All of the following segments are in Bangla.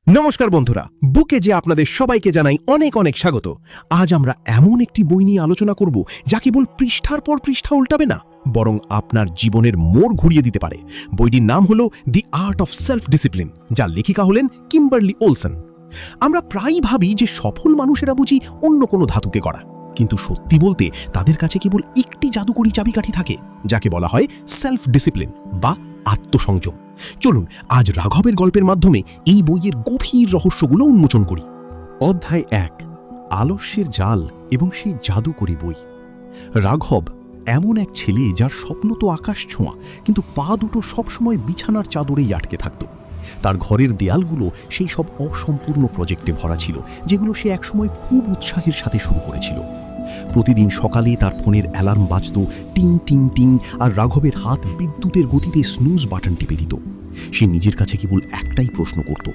নমস্কার বন্ধুরা, বুকে যে আপনাদের সবাইকে জানাই অনেক অনেক স্বাগত। আজ আমরা এমন একটি বই নিয়ে আলোচনা করব যা কেবল পৃষ্ঠার পর পৃষ্ঠা উল্টাবে না, বরং আপনার জীবনের মোড় ঘুরিয়ে দিতে পারে। বইটির নাম হলো দি আর্ট অফ সেলফ ডিসিপ্লিন, যার লেখিকা হলেন কিম্বারলি ওলসন। আমরা প্রায়ই ভাবি যে সফল মানুষেরা বুঝি অন্য কোনো ধাতুকে গড়া, কিন্তু সত্যি বলতে তাদের কাছে কেবল একটি জাদুকরি চাবিকাঠি থাকে, যাকে বলা হয় সেলফ ডিসিপ্লিন বা আত্মসংযম। চলুন আজ রাঘবের গল্পের মাধ্যমে এই বইয়ের গভীর রহস্যগুলো উন্মোচন করি। অধ্যায় 1, আলস্যের জাল এবং সেই জাদুকরি বই। রাঘব এমন এক ছেলে যার স্বপ্ন তো আকাশ ছোঁয়া, কিন্তু পা দুটো সবসময় বিছানার চাদরেই আটকে থাকত। তার ঘরের দেয়ালগুলো সেই সব অসম্পূর্ণ প্রজেক্টে ভরা ছিল, যেগুলো সে একসময় খুব উৎসাহের সাথে শুরু করেছিল। প্রতিদিন সকালে তার ফোনের অ্যালার্ম বাজত টিং টিং টিং, আর রাঘবের হাত বিদ্যুতের গতিতে স্নুজ বাটন টিপে দিত। সে নিজের কাছে কেবল একটাই প্রশ্ন করত,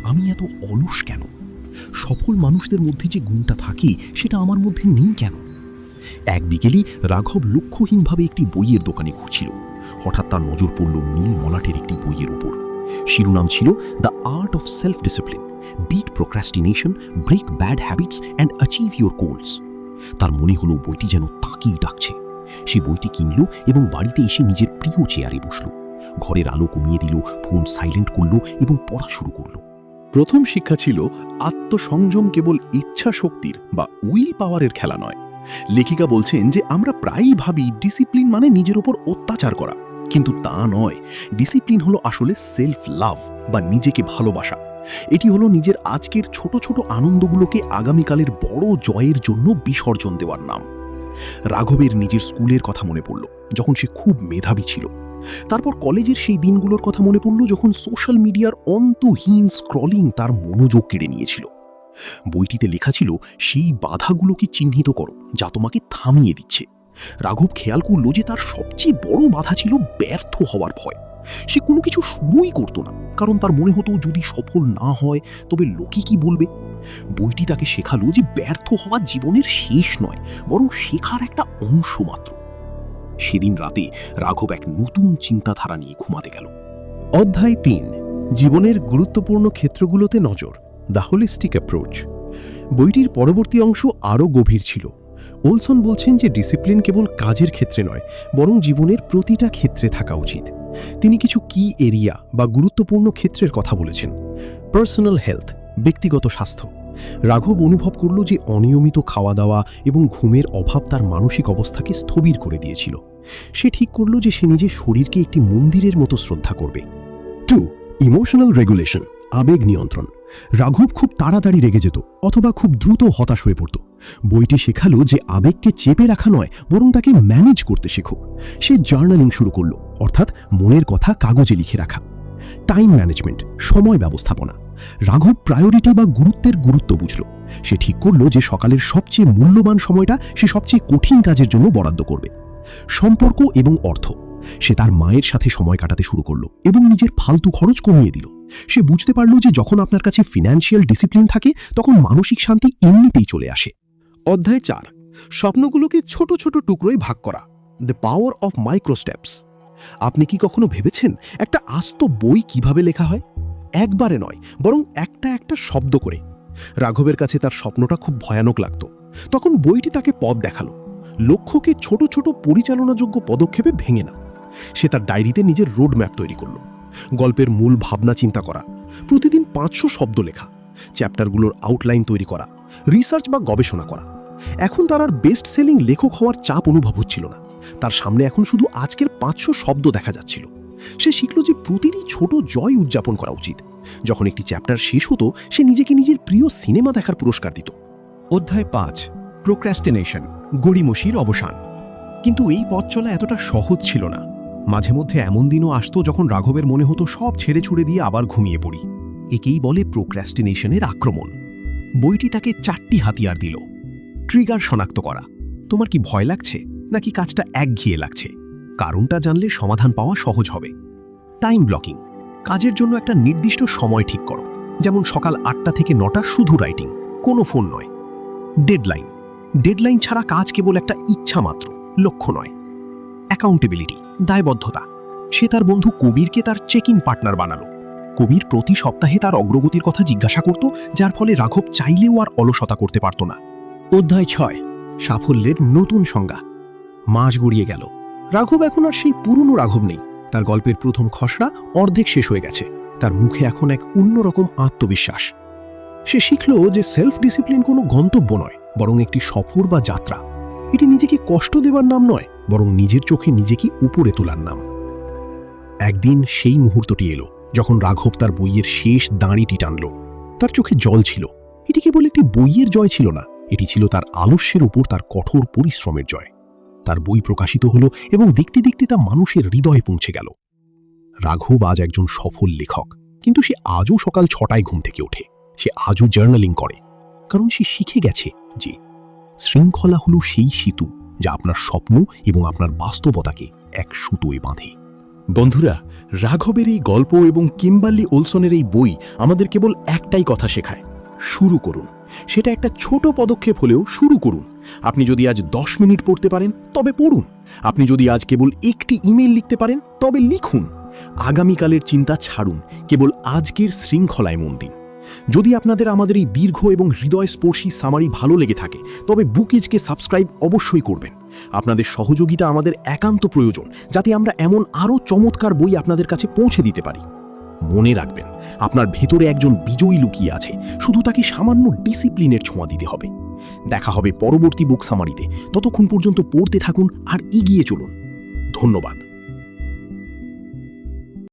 আমি এত অলস কেন? সফল মানুষদের মধ্যে যে গুণটা থাকে সেটা আমার মধ্যে নেই কেন? এক বিকেলে রাঘব লক্ষ্যহীনভাবে একটি বইয়ের দোকানে ঘুরছিল। হঠাৎ তার নজর পড়ল নীল মলাটের একটি বইয়ের উপর। শিরোনাম ছিল the art of self discipline, beat procrastination, break bad habits and achieve your goals. তার মনে হলো বইটি যেন তাকেই ডাকছে। সে বইটি কিনল এবং বাড়িতে এসে নিজের প্রিয় চেয়ারে বসল। ঘরের আলো কমিয়ে দিল, ফোন সাইলেন্ট করল এবং পড়া শুরু করল। প্রথম শিক্ষা ছিল আত্মসংযম কেবল ইচ্ছা শক্তির বা উইল পাওয়ারের খেলা নয়। লেখিকা বলছেন যে আমরা প্রায়ই ভাবি ডিসিপ্লিন মানে নিজের ওপর অত্যাচার করা, কিন্তু তা নয়। ডিসিপ্লিন হলো আসলে সেলফ লাভ বা নিজেকে ভালোবাসা। এটি হলো নিজের আজকের ছোট ছোট আনন্দগুলোকে আগামীকালের বড় জয়ের জন্য বিসর্জন দেওয়ার নাম। রাঘবের নিজের স্কুলের কথা মনে পড়ল, যখন সে খুব মেধাবী ছিল। তারপর কলেজের সেই দিনগুলোর কথা মনে পড়ল, যখন সোশ্যাল মিডিয়ার অন্তহীন স্ক্রলিং তার মনোযোগ কেড়ে নিয়েছিল। বইটিতে লেখা ছিল সেই বাধাগুলোকে চিহ্নিত করো যা তোমাকে থামিয়ে দিচ্ছে। রাঘব খেয়াল করল যে তার সবচেয়ে বড় বাধা ছিল ব্যর্থ হওয়ার ভয়। সে কোনো কিছু শুরুই করত না, কারণ তার মনে হতো যদি সফল না হয় তবে লোকে কি বলবে। বইটি তাকে শেখালো যে ব্যর্থ হওয়া জীবনের শেষ নয়, বরং শেখার একটা অংশ মাত্র। সেদিন রাতে রাঘব এক নতুন চিন্তাধারা নিয়ে ঘুমাতে গেল। অধ্যায় 3, জীবনের গুরুত্বপূর্ণ ক্ষেত্রগুলোতে নজর, দ্য হোলিস্টিক অ্যাপ্রোচ। বইটির পরবর্তী অংশ আরও গভীর ছিল। ওলসন বলছেন যে ডিসিপ্লিন কেবল কাজের ক্ষেত্রে নয়, বরং জীবনের প্রতিটা ক্ষেত্রে থাকা উচিত। তিনি কিছু কি এরিয়া বা গুরুত্বপূর্ণ ক্ষেত্রের কথা বলেছেন। পার্সোনাল হেলথ, ব্যক্তিগত স্বাস্থ্য। রাঘব অনুভব করল যে অনিয়মিত খাওয়া দাওয়া এবং ঘুমের অভাব তার মানসিক অবস্থাকে স্থবির করে দিয়েছিল। সে ঠিক করল যে সে নিজের শরীরকে একটি মন্দিরের মতো শ্রদ্ধা করবে। 2, ইমোশনাল রেগুলেশন, আবেগ নিয়ন্ত্রণ। রাঘব খুব তাড়াতাড়ি রেগে যেত অথবা খুব দ্রুত হতাশ হয়ে পড়ত। বইটি শেখালো যে আবেগকে চেপে রাখা নয়, বরং তাকে ম্যানেজ করতে শেখো। সে জার্নালিং শুরু করলো, অর্থাৎ মনের কথা কাগজে লিখে রাখা। টাইম ম্যানেজমেন্ট, সময় ব্যবস্থাপনা। রাঘব প্রায়োরিটি বা গুরুত্বের গুরুত্ব বুঝল। সে ঠিক করলো যে সকালের সবচেয়ে মূল্যবান সময়টা সে সবচেয়ে কঠিন কাজের জন্য বরাদ্দ করবে। সম্পর্ক এবং অর্থ। সে তার মায়ের সাথে সময় কাটাতে শুরু করলো এবং নিজের ফালতু খরচ কমিয়ে দিল। সে বুঝতে পারল যে যখন আপনার কাছে ফিনান্সিয়াল ডিসিপ্লিন থাকে, তখন মানসিক শান্তি এমনিতেই চলে আসে। অধ্যায় 4, স্বপ্নগুলোকে ছোট ছোট টুকরোয় ভাগ করা, the power of micro steps. আপনি কি কখনো ভেবেছেন একটা আস্ত বই কিভাবে লেখা হয়? একবারে নয়, বরং একটা একটা শব্দ করে। রাঘবের কাছে তার স্বপ্নটা খুব ভয়ানক লাগতো। তখন বইটি তাকে পথ দেখালো। লক্ষ্যকে ছোট ছোট পরিচালনাযোগ্য পদক্ষেপে ভেঙে না। সে তার ডায়েরিতে নিজের রোড ম্যাপ তৈরি করল। গল্পের মূল ভাবনা চিন্তা করা, প্রতিদিন 500 শব্দ লেখা, চ্যাপ্টারগুলোর আউটলাইন তৈরি করা, রিসার্চ বা গবেষণা করা। এখন তার আর বেস্ট সেলিং লেখক হওয়ার চাপ অনুভব হচ্ছিল না। তার সামনে এখন শুধু আজকের 500 শব্দ দেখা যাচ্ছিল। সে শিখল যে প্রতিটি ছোট জয় উদযাপন করা উচিত। যখন একটি চ্যাপ্টার শেষ হতো, সে নিজেকে নিজের প্রিয় সিনেমা দেখার পুরস্কার দিত। অধ্যায় 5, প্রোক্রাস্টিনেশন, গড়িমসির অবসান। কিন্তু এই পথ চলা এতটা সহজ ছিল না। মাঝে মধ্যে এমন দিনও আসতো যখন রাঘবের মনে হতো সব ছেড়ে ছুড়ে দিয়ে আবার ঘুমিয়ে পড়ি। একেই বলে প্রোক্রাস্টিনেশনের আক্রমণ। বইটি তাকে 4টি হাতিয়ার দিল। ট্রিগার শনাক্ত করা। তোমার কি ভয় লাগছে, নাকি কাজটা একঘেয়ে লাগছে? কারণটা জানলে সমাধান পাওয়া সহজ হবে। টাইম ব্লকিং, কাজের জন্য একটা নির্দিষ্ট সময় ঠিক করো, যেমন সকাল 8টা থেকে 9টা শুধু রাইটিং, কোনো ফোন নয়। ডেডলাইন, ডেডলাইন ছাড়া কাজ কেবল একটা ইচ্ছা মাত্র, লক্ষ্য নয়। অ্যাকাউন্টেবিলিটি, দায়বদ্ধতা। সে তার বন্ধু কবিরকে তার চেক ইন পার্টনার বানালো। কবির প্রতি সপ্তাহে তার অগ্রগতির কথা জিজ্ঞাসা করত, যার ফলে রাঘব চাইলেও আর অলসতা করতে পারত না। অধ্যায় 6, সাফল্যের নতুন সংজ্ঞা। মাস গড়িয়ে গেল। রাঘব এখন আর সেই পুরনো রাঘব নেই। তার গল্পের প্রথম খসড়া অর্ধেক শেষ হয়ে গেছে। তার মুখে এখন এক অন্যরকম আত্মবিশ্বাস। সে শিখল যে সেলফ ডিসিপ্লিন কোনো গন্তব্য নয়, বরং একটি সফর বা যাত্রা। এটি নিজেকে কষ্ট দেবার নাম নয়, বরং নিজের চোখে নিজেকে উপরে তোলার নাম। একদিন সেই মুহূর্তটি এলো যখন রাঘব তার বইয়ের শেষ দাঁড়িটি টানল। তার চোখে জল ছিল। এটি কেবল একটি বইয়ের জয় ছিল না, এটি ছিল তার আলস্যের উপর তার কঠোর পরিশ্রমের জয়। তার বই প্রকাশিত হলো এবং দেখতে দেখতে তা মানুষের হৃদয়ে পৌঁছে গেল। রাঘব আজ একজন সফল লেখক, কিন্তু সে আজও সকাল 6টায় ঘুম থেকে ওঠে। সে আজও জার্নালিং করে, কারণ সে শিখে গেছে যে শৃঙ্খলা হলো সেই সেতু যা আপনার স্বপ্ন এবং আপনার বাস্তবতাকে এক সুতোয় বাঁধে। বন্ধুরা, রাঘবের এই গল্প এবং কিম্বার্লি ওলসনের এই বই আমাদের কেবল একটাই কথা শেখায়: শুরু করুন। সেটা একটা ছোট পদক্ষেপ হলেও শুরু করুন। আপনি যদি আজ 10 মিনিট পড়তে পারেন তবে পড়ুন। আপনি যদি আজ কেবল একটি ইমেল লিখতে পারেন তবে লিখুন। আগামীকালের চিন্তা ছাড়ুন, কেবল আজকের শৃঙ্খলায় মন দিন। যদি আপনাদের আমাদের এই দীর্ঘ এবং হৃদয়স্পর্শী সামারি ভালো লেগে থাকে তবে বুকিজকে সাবস্ক্রাইব অবশ্যই করবেন। আপনাদের সহযোগিতা আমাদের একান্ত প্রয়োজন, যাতে আমরা এমন আরও চমৎকার বই আপনাদের কাছে পৌঁছে দিতে পারি। মনে রাখবেন, আপনার ভেতরে একজন বিজয়ী লুকিয়ে আছে, শুধু তাকে সামান্য ডিসিপ্লিনের ছোঁয়া দিতে হবে। দেখা হবে পরবর্তী বুক সামারিতে। ততক্ষণ পর্যন্ত পড়তে থাকুন আর এগিয়ে চলুন। ধন্যবাদ।